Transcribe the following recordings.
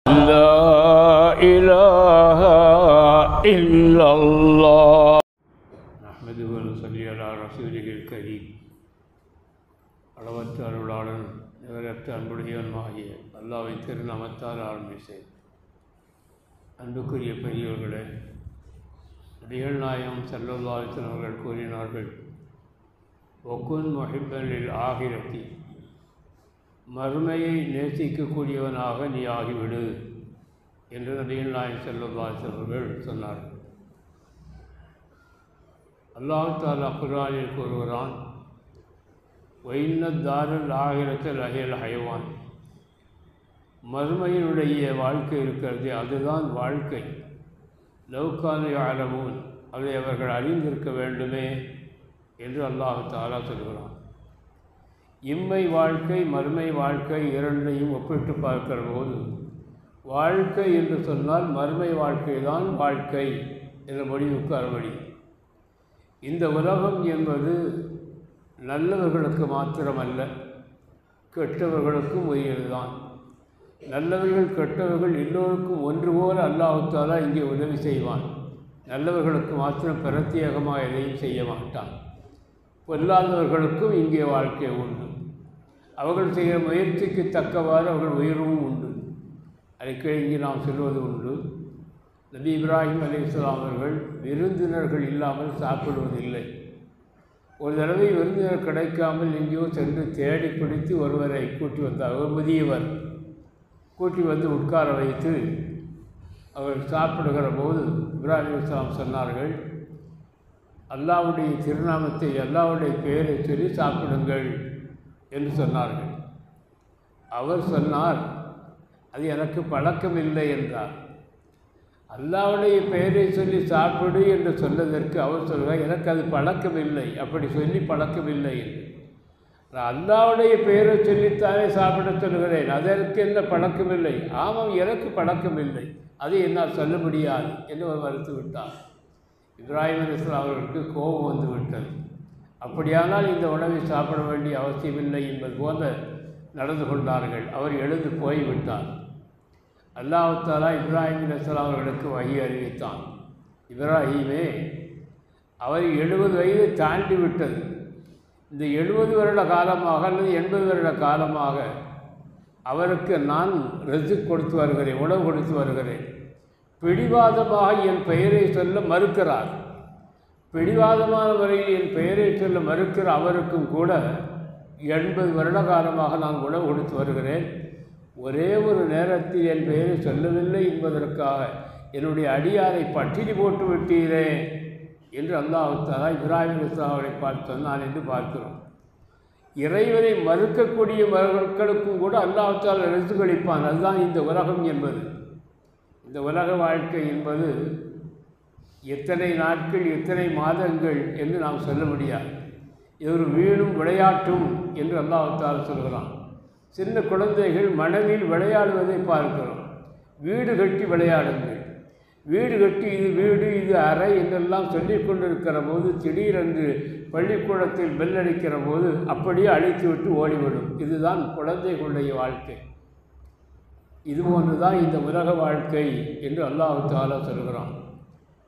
لا إله إلا الله نحمده ونصلي على رسوله الكريم அளவற்ற அருளாளன் நிகரற்ற அன்புடையவனுமாகிய அல்லாஹ்வின் திருநாமத்தால் ஆரம்பித்தேன். அன்புக்குரிய பெரியோர்களே, நபிகள் நாயகம் ஸல்லல்லாஹு அலைஹி வஸல்லம் அவர்கள் கூறினார்கள், வகுன் முஹிப்பன் லில் ஆகிரத்தி, மறுமையை நேசிக்கக்கூடியவனாக நீ ஆகிவிடு என்று நபிகள் நாயகம் ஸல்லல்லாஹு அலைஹி வஸல்லம் அவர்கள் சொன்னார்கள். அல்லாஹ் தஆலா குர்ஆனில் கூறுகிறான், வைன்ன தாருல் ஆகிரத்தில் அஹில் ஹைவான், மறுமையினுடைய வாழ்க்கை இருக்கிறது, அதுதான் வாழ்க்கை. லவ்கான யஅலமூன், அதை அவர்கள் அறிந்திருக்க வேண்டுமே என்று அல்லாஹ் தஆலா சொல்கிறான். இம்மை வாழ்க்கை மறுமை வாழ்க்கை இரண்டையும் ஒப்பிட்டு பார்க்கிற போது, வாழ்க்கை என்று சொன்னால் மறுமை வாழ்க்கை தான் வாழ்க்கை என்ற முடிவுக்கு அறுவடி. இந்த உலகம் என்பது நல்லவர்களுக்கு மாத்திரமல்ல, கெட்டவர்களுக்கும் உரியதுதான். நல்லவர்கள் கெட்டவர்கள் எல்லோருக்கும் ஒன்று போல அல்லாஹ் தஆலா இங்கே உதவி செய்வான். நல்லவர்களுக்கு மாத்திரம் பிரத்யேகமாக எதையும் செய்ய மாட்டான். பொல்லாதவர்களுக்கும் இங்கே வாழ்க்கை உண்டு. அவர்கள் செய்கிற முயற்சிக்கு தக்கவாறு அவர்கள் உயிரும் உண்டு. அடிக்கடி இங்கே நாம் சொல்வது உண்டு, நபி இப்ராஹிம் அலைஹிஸ்ஸலாம் அவர்கள் விருந்தினர்கள் இல்லாமல் சாப்பிடுவதில்லை. ஒரு தடவை விருந்தினர் கிடைக்காமல் எங்கேயோ சென்று தேடி பிடித்து ஒருவரை கூட்டி வந்தார். ஒரு முதியவர் கூட்டி வந்து உட்கார வைத்து அவர்கள் சாப்பிடுகிற போது இப்ராஹிம் அலைஹிஸ்ஸலாம் சொன்னார்கள், அல்லாஹ்வுடைய திருநாமத்தை, அல்லாஹ்வுடைய பெயரை சொல்லி சாப்பிடுங்கள் என்று சொன்னார்கள். அவர் சொன்னார், அது எனக்கு பழக்கமில்லை என்றார். அல்லாஹ்வுடைய பெயரை சொல்லி சாப்பிடு என்று சொன்னதற்கு அவர் சொல்கிறார், எனக்கு அது பழக்கமில்லை, அப்படி சொல்லி பழக்கமில்லை என்று. நான் அல்லாஹ்வுடைய பெயரை சொல்லித்தானே சாப்பிட சொல்கிறேன், அதற்கு என்ன பழக்கமில்லை? ஆமாம், எனக்கு பழக்கமில்லை, அதை என்னால் சொல்ல முடியாது என்று அவர் மறுத்து விட்டார். இப்ராஹிம் அலைஹிஸ்ஸலாம் அவர்களுக்கு கோபம் வந்து விட்டது. அப்படியானால் இந்த உணவை சாப்பிட வேண்டிய அவசியமில்லை என்பது போல நடந்து கொண்டார்கள். அவர் எழுந்து போய்விட்டார். அல்லாஹ் தஆலா இப்ராஹிம் அலைஹிஸ்ஸலாம் அவர்களுக்கு வஹி அறிவித்தான், இப்ராஹீமே, அவர் 70 வயதை தாண்டி விட்டது. இந்த 70 வருட காலமாக அல்லது 80 வருட காலமாக அவருக்கு நான் ரிஸ்க் கொடுத்து வருகிறேன், உணவு கொடுத்து வருகிறேன். பிடிவாதமாக என் பெயரை சொல்ல மறுக்கிறார். பிடிவாதமான முறையில் என் பெயரை சொல்ல மறுக்கிற அவருக்கும் கூட 80 வருட காலமாக நான் உணவு கொடுத்து வருகிறேன். ஒரே ஒரு நேரத்தில் என் பெயரை சொல்லவில்லை என்பதற்காக என்னுடைய அடியாரை பட்டினி போட்டு விட்டீரே என்று அல்லாஹ் தஆலா இப்ராஹிம் அலைஹிஸ்ஸலாம் அவரை பார்த்து சொன்னான் என்று பார்க்கிறோம். இறைவனை மறுக்கக்கூடிய மக்களுக்கும் கூட அல்லாஹ் தஆலா ரிஸ்க் அளிப்பான். அதுதான் இந்த உலகம் என்பது. இந்த உலக வாழ்க்கை என்பது எத்தனை நாட்கள், எத்தனை மாதங்கள் என்று நாம் சொல்ல முடியாது. இது ஒரு வீணும் விளையாட்டும் என்று அல்லாஹ் தஆலா சொல்கிறான். சின்ன குழந்தைகள் மணலில் விளையாடுவதை பார்க்கிறோம். வீடு கட்டி விளையாடுங்கள், வீடு கட்டி இது வீடு இது அறை என்றெல்லாம் சொல்லிக் கொண்டிருக்கிற போது திடீரென்று பள்ளிக்கூடத்தில் பெல் அடிக்கிற போது அப்படியே அழித்துவிட்டு ஓடிவிடும். இதுதான் குழந்தைகளுடைய வாழ்க்கை. இதுபோன்று தான் இந்த உலக வாழ்க்கை என்று அல்லாஹ் தஆலா சொல்கிறான்.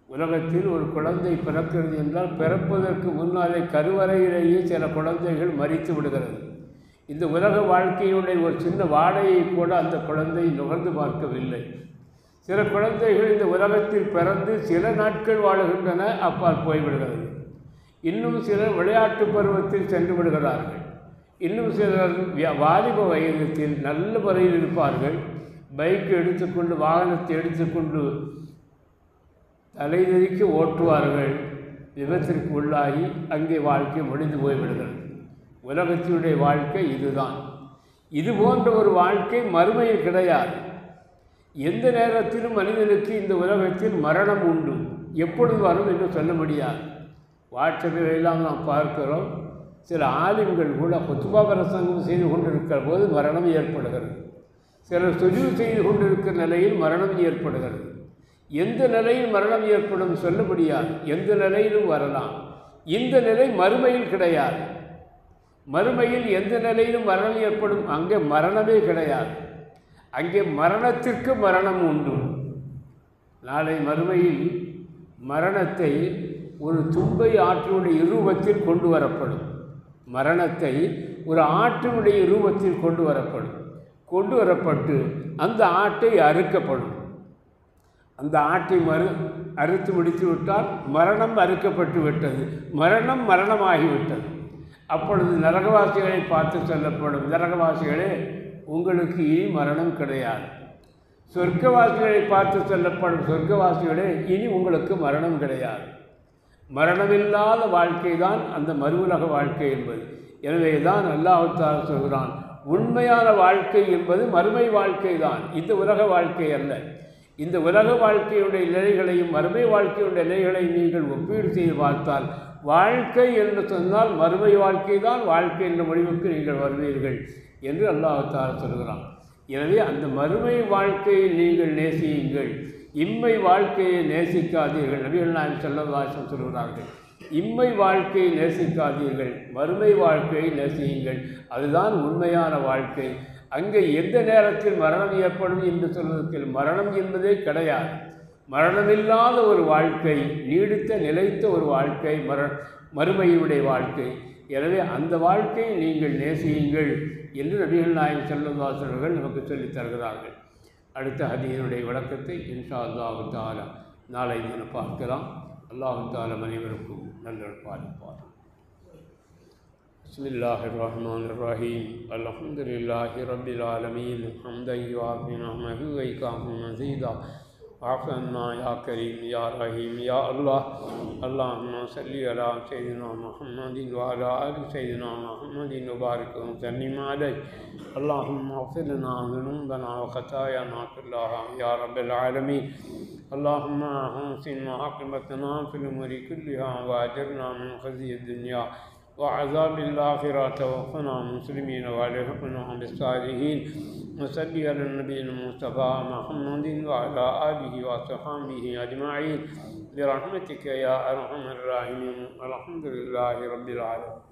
உலகத்தில் ஒரு குழந்தை பிறக்கிறது என்றால் பிறப்பதற்கு முன்னாலே கருவறையிலேயே சில குழந்தைகள் மரித்து விடுகிறது. இந்த உலக வாழ்க்கையுடைய ஒரு சின்ன வாடையை கூட அந்த குழந்தை நுகர்ந்து பார்க்கவில்லை. சில குழந்தைகள் இந்த உலகத்தில் பிறந்து சில நாட்கள் வாழுகின்றன, அப்பால் போய்விடுகிறது. இன்னும் சிலர் விளையாட்டு பருவத்தில் சென்று விடுகிறார்கள். இன்னும் சிலர் வாலிப வயதத்தில் நல்ல முறையில் இருப்பார்கள். பைக் எடுத்துக்கொண்டு, வாகனத்தை எடுத்துக்கொண்டு தலைதெறிக்க ஓட்டுவார்கள். விபத்திற்கு உள்ளாகி அங்கே வாழ்க்கை முடிந்து போய்விடுகிறது. உலகத்தினுடைய வாழ்க்கை இதுதான். இது போன்ற ஒரு வாழ்க்கை மறுமையில் கிடையாது. எந்த நேரத்திலும் மனிதனுக்கு இந்த உலகத்தில் மரணம் உண்டு. எப்பொழுது வரும் என்று சொல்ல முடியாது. வாட்ஸ்அப்பில் எல்லாம் நாம் பார்க்கிறோம், சில ஆலிம்கள் கூட குத்பா பிரசங்கம் செய்து கொண்டிருக்கிற போது மரணம் ஏற்படுகிறது. சிலர் சுஜூத் செய்து கொண்டிருக்கிற நிலையில் மரணம் ஏற்படுகிறது. எந்த நிலையில் மரணம் ஏற்படும் சொல்ல முடியாது. எந்த நிலையிலும் வரலாம். இந்த நிலை மறுமையில் கிடையாது. மறுமையில் எந்த நிலையிலும் மரணம் ஏற்படும், அங்கே மரணமே கிடையாது. அங்கே மரணத்திற்கு மரணம் உண்டு. நாளை மறுமையில் மரணத்தை ஒரு தும்பை ஆற்றினுடைய ரூபத்தில் கொண்டு வரப்படும். மரணத்தை ஒரு ஆற்றினுடைய ரூபத்தில் கொண்டு வரப்பட்டு அந்த ஆட்டை அறுக்கப்படும். அந்த ஆட்டை அறுத்து முடித்து விட்டால் மரணம் அறுக்கப்பட்டு விட்டது, மரணமாகிவிட்டது. அப்பொழுது நரகவாசிகளை பார்த்து சொல்லப்படும், நரகவாசிகளே உங்களுக்கு இனி மரணம் கிடையாது. சொர்க்கவாசிகளை பார்த்து சொல்லப்படும், சொர்க்கவாசிகளே இனி உங்களுக்கு மரணம் கிடையாது. மரணமில்லாத வாழ்க்கை தான் அந்த மறுவுலக வாழ்க்கை என்பது. எனவே தான் அல்லாஹ் தஆலா சொல்கிறான், உண்மையான வாழ்க்கை என்பது மறுமை வாழ்க்கை தான், இந்த உலக வாழ்க்கை அல்ல. இந்த உலக வாழ்க்கையுடைய நிலைகளையும் மறுமை வாழ்க்கையுடைய நிலைகளையும் நீங்கள் ஒப்பீடு செய்து பார்த்தால், வாழ்க்கை என்று சொன்னால் மறுமை வாழ்க்கை தான் வாழ்க்கை என்ற முடிவுக்கு நீங்கள் வருவீர்கள் என்று அல்லாஹ் தஆலா சொல்கிறான். எனவே அந்த மறுமை வாழ்க்கையை நீங்கள் நேசியுங்கள், இம்மை வாழ்க்கையை நேசிக்காதீர்கள். நபிகள் நாயகம் ஸல்லல்லாஹு அலைஹி வஸல்லம் சொல்கிறார்கள், இம்மை வாழ்க்கையை நேசிக்காதீர்கள், மறுமை வாழ்க்கையை நேசியுங்கள், அதுதான் உண்மையான வாழ்க்கை. அங்கே எந்த நேரத்தில் மரணம் ஏற்படும் என்று சொல்வதற்கு மரணம் என்பதே கிடையாது. மரணமில்லாத ஒரு வாழ்க்கை, நீடித்த நிலைத்த ஒரு வாழ்க்கை மறுமையுடைய வாழ்க்கை. எனவே அந்த வாழ்க்கையை நீங்கள் நேசியுங்கள் என்று நபிகள் நாயகம் ஸல்லல்லாஹு அலைஹி வஸல்லம் நமக்கு சொல்லித் தருகிறார்கள். அடுத்த ஹதீஸுடைய விளக்கத்தை இன்ஷா அல்லாஹு தஆலா நாளை தினம் பார்க்கலாம். அல்லாஹு தஆலா அனைவருக்கும் நல்லவர் பாலிப்பார். பிஸ்மில்லாஹிர் ரஹ்மானிர் ரஹீம். அல்ஹம்துலில்லாஹி ரப்பில் ஆலமீன். ஹம்தன் யுவாஃபி நிஅமஹு வ யுகாஃபி மஸீதா. ஆஃபன்னா யா கரீம் யா ரஹீம் யா அல்லாஹ். அல்லாஹும்ம ஸல்லி அலா சய்யிதினா முஹம்மதின் வ அலா ஆலி சய்யிதினா முஹம்மதின் வ பாரிக் வ சல்லிம் அலைஹி. அல்லாஹும்ம இக்ஃபிர் லனா ذنوبنا وخطايانا كلها يا رب العالمين. اللهم أحسن عاقبتنا في الأمور كلها وأجرنا من خزي الدنيا وعذاب الآخرة توفنا مسلمين والحقنا بالصالحين. وصل على النبي المصطفى محمد وعلى آله وصحبه أجمعين برحمتك يا أرحم الراحمين. الحمد لله رب العالمين.